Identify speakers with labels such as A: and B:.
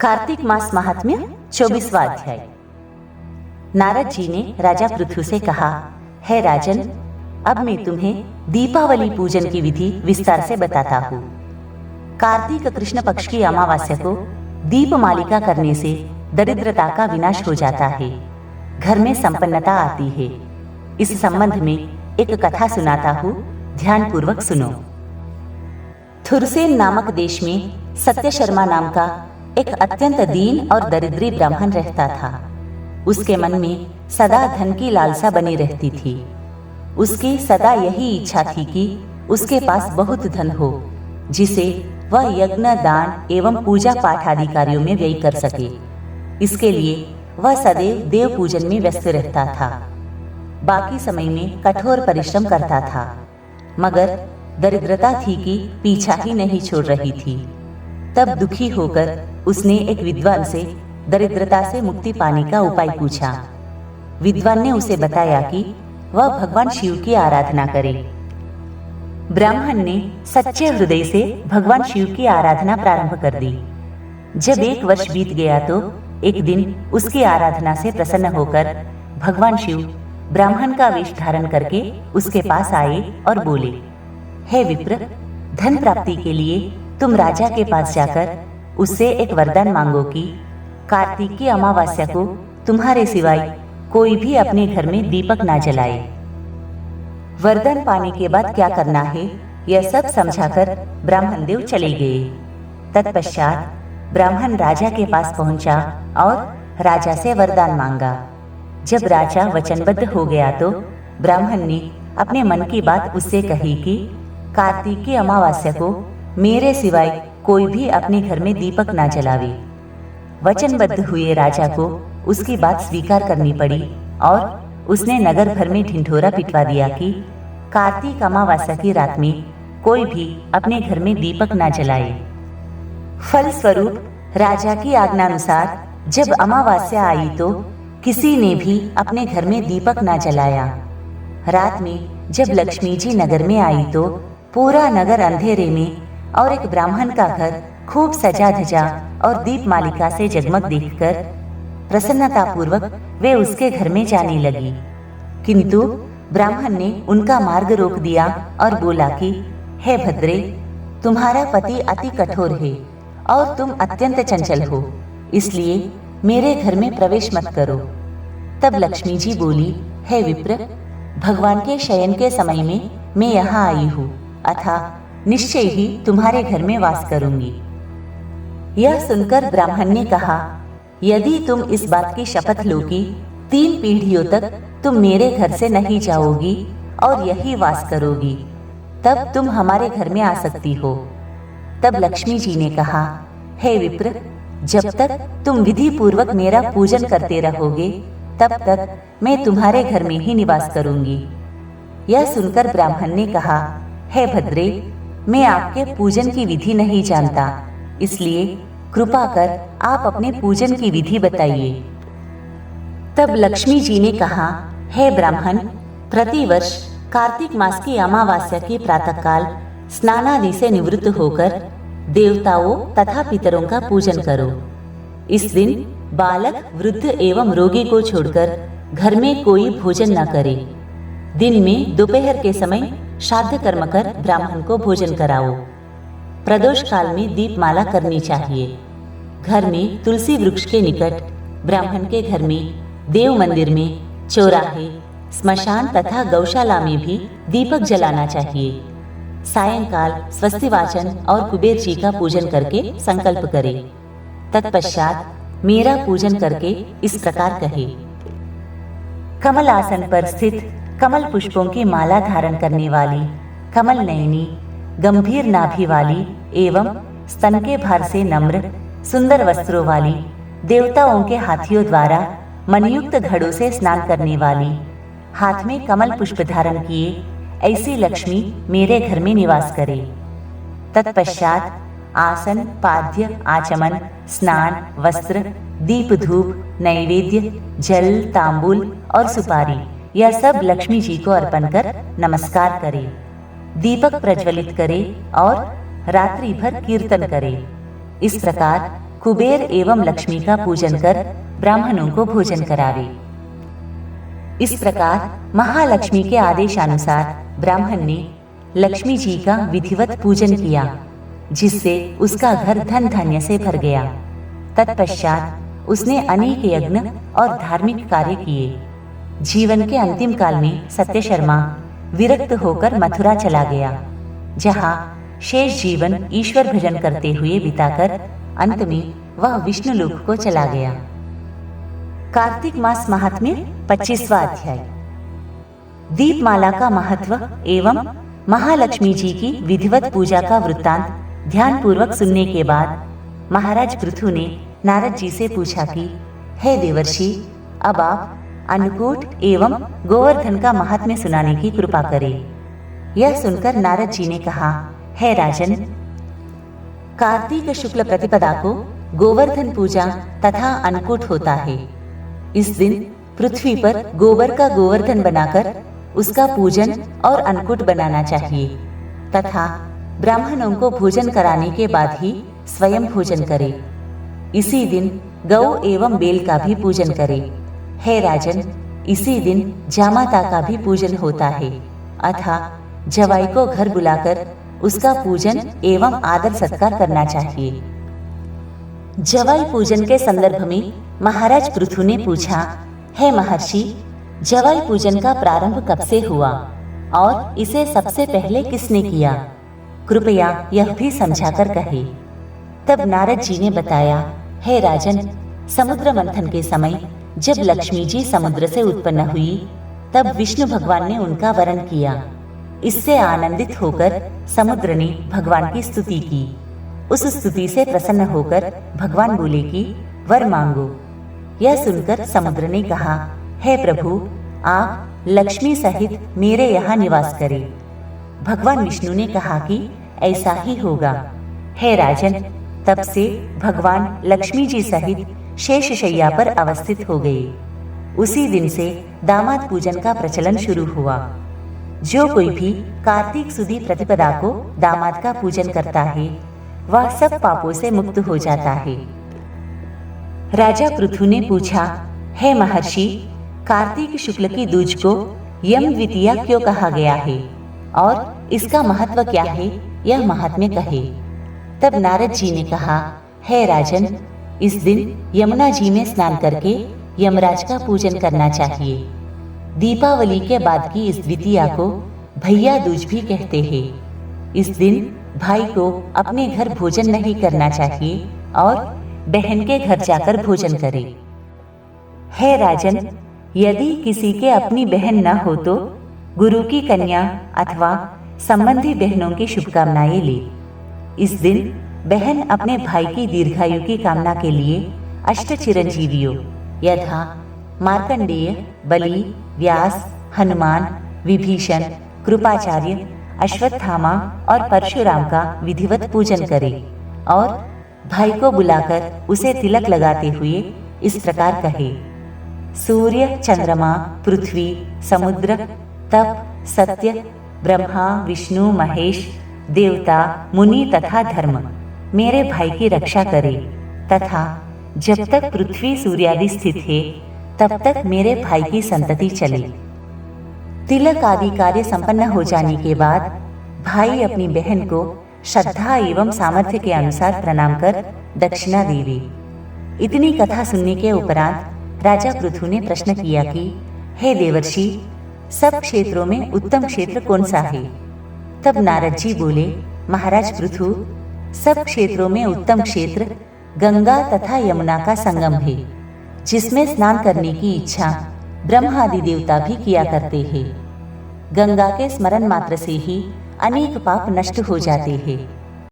A: कार्तिक मास महात्म्य 24वां अध्याय। नारद जी ने राजा पृथु से कहा, हे राजन, अब मैं तुम्हें दीपावली पूजन की विधि विस्तार से बताता हूँ। कार्तिक कृष्ण पक्ष की अमावस्या को दीप मालिका करने से दरिद्रता का विनाश हो जाता है, घर में संपन्नता आती है। इस संबंध में एक कथा सुनाता हूँ, ध्यान पूर्वक सुनो। थुरसेन नामक देश में सत्य शर्मा नाम का एक अत्यंत दीन और दरिद्री ब्राह्मण रहता था। उसके मन में सदा धन की लालसा बनी रहती थी। उसकी सदा यही इच्छा थी कि उसके पास बहुत धन हो, जिसे वह यज्ञ, दान एवं पूजा पाठ आदि कार्यों में व्यय कर सके। इसके लिए वह सदैव देव पूजन में व्यस्त रहता था। बाकी समय में कठोर परिश्रम करता था, मगर दरिद्रता थी कि पीछा ही नहीं छोड़ रही थी। तब दुखी होकर उसने एक विद्वान से दरिद्रता से मुक्ति पाने का उपाय पूछा। विद्वान ने उसे बताया कि वह भगवान शिव की आराधना करे। ब्राह्मण ने सच्चे हृदय से भगवान शिव की आराधना प्रारंभ कर दी। जब 1 वर्ष बीत गया तो एक दिन उसकी आराधना से प्रसन्न होकर भगवान शिव ब्राह्मण का वेश धारण करके उसके पास आए और बोले, हे विप्र, धन प्राप्ति के लिए तुम राजा के पास जाकर उससे एक वरदान मांगो कि कार्तिक की अमावस्या को तुम्हारे सिवाय कोई भी अपने घर में दीपक ना जलाए। वरदान पाने के बाद क्या करना है, यह सब समझाकर ब्राह्मण देव चले गए। तत्पश्चात ब्राह्मण राजा के पास पहुंचा और राजा से वरदान मांगा। जब राजा वचनबद्ध हो गया तो ब्राह्मण ने अपने मन की बात उससे कही कि कार्तिक की अमावस्या को मेरे सिवाय कोई भी अपने घर में दीपक ना जलावे। वचनबद्ध हुए राजा को उसकी बात स्वीकार करनी पड़ी और उसने नगर भर में ढिंढोरा पिटवा दिया कि कार्तिक अमावस्या की रात में कोई भी अपने घर में दीपक ना जलाए। फलस्वरूप राजा की आज्ञानुसार जब अमावस्या आई तो किसी ने भी अपने घर में दीपक ना जलाया। रात में जब लक्ष्मी जी नगर में आई तो पूरा नगर अंधेरे में और एक ब्राह्मण का घर खूब सजा धजा और दीप मालिका से जगमग देखकर प्रसन्नता पूर्वक वे उसके घर में जाने लगी। किंतु ब्राह्मण ने उनका मार्ग रोक दिया और बोला कि हे भद्रे, तुम्हारा पति अति कठोर है और तुम अत्यंत चंचल हो, इसलिए मेरे घर में प्रवेश मत करो। तब लक्ष्मी जी बोली, हे विप्र, भगवान के शयन के समय में मैं यहाँ आई हूँ, अतः निश्चय ही तुम्हारे घर में वास करूंगी। यह सुनकर ब्राह्मण ने कहा, यदि तुम इस बात की शपथ लो कि 3 पीढ़ियों तक तुम मेरे घर से नहीं जाओगी और यही वास करोगी, तब तुम हमारे घर में आ सकती हो। तब लक्ष्मी जी ने कहा, हे विप्र, जब तक तुम विधि पूर्वक मेरा पूजन करते रहोगे तब तक मैं तुम्हारे घर में ही निवास करूंगी। यह सुनकर ब्राह्मण ने कहा, हे भद्रे, मैं आपके पूजन की विधि नहीं जानता, इसलिए कृपा कर आप अपने पूजन की विधि बताइए। तब लक्ष्मी जी ने कहा, हे ब्राह्मण, प्रतिवर्ष कार्तिक मास की अमावस्या के प्रातःकाल स्नानादि से निवृत्त होकर देवताओं तथा पितरों का पूजन करो। इस दिन बालक, वृद्ध एवं रोगी को छोड़कर घर में कोई भोजन न करे। दिन में दोपहर के समय श्राद्ध कर्म कर ब्राह्मण को भोजन कराओ। प्रदोष काल में दीपमाला करनी चाहिए। घर में तुलसी वृक्ष के निकट, ब्राह्मण के घर में, देव मंदिर में, चौराहे, स्मशान तथा गौशाला में भी दीपक जलाना चाहिए। सायंकाल स्वस्ति वाचन और कुबेर जी का पूजन करके संकल्प करे। तत्पश्चात मेरा पूजन करके इस प्रकार कहे, कमल आसन पर स्थित कमल पुष्पों की माला धारण करने वाली, कमल नयनी, गंभीर नाभि वाली एवं स्तन के भार से नम्र सुंदर वस्त्रों वाली, देवताओं के हाथियों द्वारा मनयुक्त घड़ों से स्नान करने वाली, हाथ में कमल पुष्प धारण किए ऐसी लक्ष्मी मेरे घर में निवास करे। तत्पश्चात आसन, पाद्य, आचमन, स्नान, वस्त्र, दीप, धूप, नैवेद्य, जल, तांबूल और सुपारी, यह सब लक्ष्मी जी को अर्पण कर नमस्कार करे। दीपक प्रज्वलित करे और रात्रि भर कीर्तन करे। इस प्रकार कुबेर एवं लक्ष्मी का पूजन कर ब्राह्मणों को भोजन करावे। इस प्रकार महालक्ष्मी के आदेशानुसार ब्राह्मण ने लक्ष्मी जी का विधिवत पूजन किया, जिससे उसका घर धन धान्य से भर गया। तत्पश्चात उसने अनेक यज्ञ और धार्मिक कार्य किए। जीवन के अंतिम काल में सत्यशर्मा विरक्त होकर मथुरा चला गया, जहाँ शेष जीवन ईश्वर भजन करते हुए बिताकर अंत में वह विष्णु लोक को चला गया। कार्तिक मास महात्म्य 25वां अध्याय। दीपमाला का महत्व एवं महालक्ष्मी जी की विधिवत पूजा का वृत्तांत ध्यान पूर्वक सुनने के बाद महाराज पृथु ने नारद जी से पूछा कि हे देवर्षि, अब आप अन्नकूट एवं गोवर्धन का महात्म्य सुनाने की कृपा करें। यह सुनकर नारद जी ने कहा, हे राजन, कार्तिक शुक्ल प्रतिपदा को गोवर्धन पूजा तथा अन्नकूट होता है। इस दिन पृथ्वी पर गोबर का गोवर्धन बनाकर उसका पूजन और अन्नकूट बनाना चाहिए तथा ब्राह्मणों को भोजन कराने के बाद ही स्वयं भोजन करे। इसी दिन गौ एवं बेल का भी पूजन करे। हे राजन, इसी दिन जामाता का भी पूजन होता है, अथा जवाई को घर बुलाकर उसका पूजन एवं आदर सत्कार करना चाहिए। जवाई पूजन के संदर्भ में महाराज पृथु ने पूछा, हे महर्षि, जवाई पूजन का प्रारंभ कब से हुआ और इसे सबसे पहले किसने किया? कृपया यह भी समझाकर कहे। तब नारद जी ने बताया, हे राजन, समुद्र मंथन के समय जब लक्ष्मी जी समुद्र से उत्पन्न हुई, तब विष्णु भगवान ने उनका वरण किया। इससे आनंदित होकर समुद्र ने भगवान की स्तुति की। उस स्तुति से प्रसन्न होकर भगवान बोले कि वर मांगो। यह सुनकर समुद्र ने कहा, हे प्रभु, आप लक्ष्मी सहित मेरे यहाँ निवास करें। भगवान विष्णु ने कहा कि ऐसा ही होगा। हे राजन, तब से भगवान लक्ष्मी जी सहित शेष शैया पर अवस्थित हो गए। उसी दिन से दामाद पूजन का प्रचलन शुरू हुआ। जो कोई भी कार्तिक सुदी प्रतिपदा को दामाद का पूजन करता है, वह सब पापों से मुक्त हो जाता है। राजा पृथु ने पूछा, हे महर्षि, कार्तिक शुक्ल की दूज को यम द्वितीया क्यों कहा गया है और इसका महत्व क्या है, यह महात्म्य कहे। तब नारद जी ने कहा, हे राजन, इस दिन यमुना जी में स्नान करके यमराज का पूजन करना चाहिए। दीपावली के बाद की इस द्वितीया को भैया दूज भी कहते हैं। इस दिन भाई को अपने घर भोजन नहीं करना चाहिए और बहन के घर जाकर भोजन करे। हे राजन, यदि किसी के अपनी बहन न हो तो गुरु की कन्या अथवा संबंधी बहनों की शुभकामनाएं ले। इस दिन बहन अपने भाई की दीर्घायु की कामना के लिए अष्ट चिरंजीवियों यथा मार्कंडेय, बलि, व्यास, हनुमान, विभीषण, कृपाचार्य, अश्वत्थामा और परशुराम का विधिवत पूजन करे और भाई को बुलाकर उसे तिलक लगाते हुए इस प्रकार कहे, सूर्य, चंद्रमा, पृथ्वी, समुद्र, तप, सत्य, ब्रह्मा, विष्णु, महेश, देवता, मुनि तथा धर्म मेरे भाई की रक्षा करे तथा जब तक पृथ्वी सूर्यादि स्थित है तब तक मेरे भाई की संतति चले। तिलक आदि कार्य संपन्न हो जाने के बाद भाई अपनी बहन को श्रद्धा एवं सामर्थ्य के अनुसार प्रणाम कर दक्षिणा देवे। इतनी कथा सुनने के उपरांत राजा पृथु ने प्रश्न किया कि हे देवर्षि, सब क्षेत्रों में उत्तम क्षेत्र कौन सा है? तब नारद जी बोले, महाराज पृथु, सब क्षेत्रों में उत्तम क्षेत्र गंगा तथा यमुना का संगम है, जिसमें स्नान करने की इच्छा ब्रह्मादि देवता भी किया करते हैं। गंगा के स्मरण मात्र से ही अनेक पाप नष्ट हो जाते हैं।